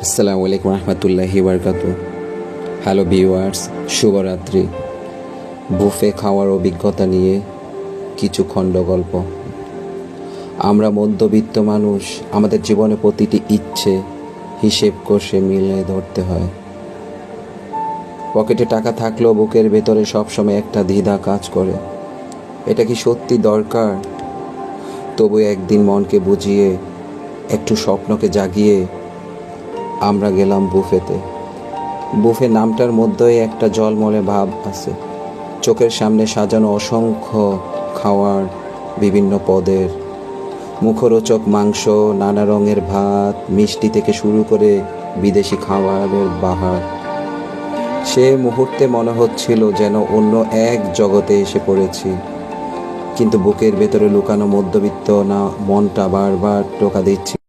আসসালামু আলাইকুম রহমতুল্লাহি বারকাতু। হ্যালো ভিউয়ার্স, শুভরাত্রি। বুফে খাওয়ার অভিজ্ঞতা নিয়ে কিছু খণ্ড গল্প। আমরা মধ্যবিত্ত মানুষ, আমাদের জীবনে প্রতিটি ইচ্ছে হিসেব কষে মিলে ধরতে হয়। পকেটে টাকা থাকলেও বুকের ভেতরে সবসময় একটা দ্বিধা কাজ করে, এটা কি সত্যি দরকার? তবু একদিন মনকে বুঝিয়ে, একটু স্বপ্নকে জাগিয়ে আমরা গেলাম বুফেতে। বুফে নামটার মধ্যেই একটা জলমলে ভাব আছে। চোখের সামনে সাজানো অসংখ্য খাওয়ার, বিভিন্ন পদের, মুখরোচক মাংস, নানা রঙের ভাত, মিষ্টি থেকে শুরু করে বিদেশি খাবারের বাহার। সে মুহূর্তে মনে হচ্ছিল যেন অন্য এক জগতে এসে পড়েছি। কিন্তু বুকের ভেতরে লুকানো মধ্যবিত্ত না মনটা বারবার টোকা দিচ্ছিল,